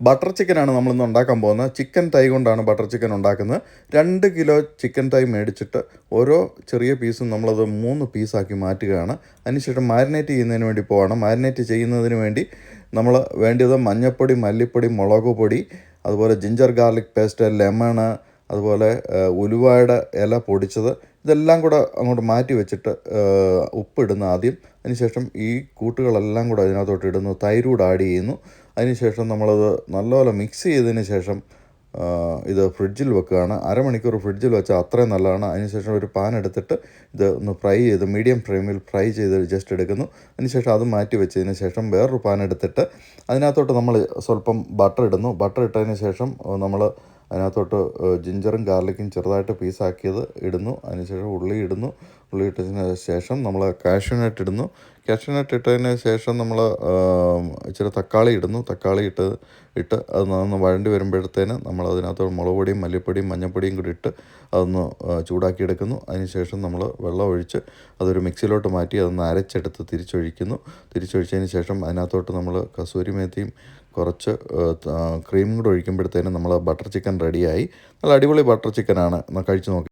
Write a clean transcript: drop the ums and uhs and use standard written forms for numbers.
Butter ചിക്കനാണ് നമ്മളിന്ന് ഉണ്ടാക്കാൻ പോകുന്നത്. ചിക്കൻ തൈ കൊണ്ടാണ് ബട്ടർ ചിക്കൻ ഉണ്ടാക്കുന്നത്. 2 കിലോ ചിക്കൻ തൈ മേടിച്ചിട്ട് ഓരോ ചെറിയ പീസും നമ്മളത് 3 പീസാക്കി മാറ്റുകയാണ്. അതിനുശേഷം മാരിനേറ്റ് ചെയ്യുന്നതിന് വേണ്ടി പോവുകയാണ്. മാരിനേറ്റ് ചെയ്യുന്നതിന് വേണ്ടി നമ്മൾ വേണ്ടത് മഞ്ഞൾപ്പൊടി, മല്ലിപ്പൊടി, മുളക് പൊടി, അതുപോലെ ജിഞ്ചർ ഗാർലിക് പേസ്റ്റ്, ലെമണ്, അതുപോലെ ഉലുവയുടെ ഇല പൊടിച്ചത്, ഇതെല്ലാം കൂടെ അങ്ങോട്ട് മാറ്റി വെച്ചിട്ട് ഉപ്പിടുന്നു ആദ്യം. അതിനുശേഷം ഈ കൂട്ടുകളെല്ലാം കൂടെ അതിനകത്തോട്ട് ഇടുന്നു. തൈര് കൂടെ ആഡ് ചെയ്യുന്നു. അതിനുശേഷം നമ്മളത് നല്ലപോലെ മിക്സ് ചെയ്തതിന് ശേഷം ഇത് ഫ്രിഡ്ജിൽ വെക്കുകയാണ്. അരമണിക്കൂർ ഫ്രിഡ്ജിൽ വെച്ചാൽ അത്രയും നല്ലതാണ്. അതിനുശേഷം ഒരു പാൻ എടുത്തിട്ട് ഇത് ഒന്ന് ഫ്രൈ ചെയ്ത് മീഡിയം ഫ്ലെയിമിൽ ഫ്രൈ ചെയ്ത് ജസ്റ്റ് എടുക്കുന്നു. അതിനുശേഷം അത് മാറ്റി വെച്ചതിന് ശേഷം വേറൊരു പാൻ എടുത്തിട്ട് അതിനകത്തോട്ട് നമ്മൾ സ്വല്പം ബട്ടർ ഇടുന്നു. ബട്ടർ ഇട്ടതിന് ശേഷം നമ്മൾ അതിനകത്തോട്ട് ജിഞ്ചറും ഗാർലിക്കും ചെറുതായിട്ട് പീസാക്കിയത് ഇടുന്നു. അതിനുശേഷം ഉള്ളി ഇടുന്നു. ഉള്ളി ഇട്ടതിന് ശേഷം നമ്മൾ കാഷ്യൂനട്ട് ഇടുന്നു. കാഷ്യൂനട്ട് ഇട്ടതിന് ശേഷം നമ്മൾ ഇച്ചിരി തക്കാളി ഇടുന്നു. തക്കാളി ഇട്ട് അത് നന്ന് വഴണ്ടി വരുമ്പോഴത്തേന് നമ്മൾ അതിനകത്ത് മുളക് പൊടിയും മല്ലിപ്പൊടിയും മഞ്ഞൾപ്പൊടിയും കൂടി ഇട്ട് അതൊന്ന് ചൂടാക്കിയെടുക്കുന്നു. അതിനുശേഷം നമ്മൾ വെള്ളം ഒഴിച്ച് അതൊരു മിക്സിയിലോട്ട് മാറ്റി അതൊന്ന് അരച്ചെടുത്ത് തിരിച്ചൊഴിച്ചതിന് ശേഷം അതിനകത്തോട്ട് നമ്മൾ കസൂരി മേത്തിയും കുറച്ച് ക്രീമും കൂടെ ഒഴിക്കുമ്പോഴത്തേനും നമ്മൾ ബട്ടർ ചിക്കൻ റെഡിയായി. നല്ല അടിപൊളി ബട്ടർ ചിക്കനാണ്. കഴിച്ച് നോക്കി.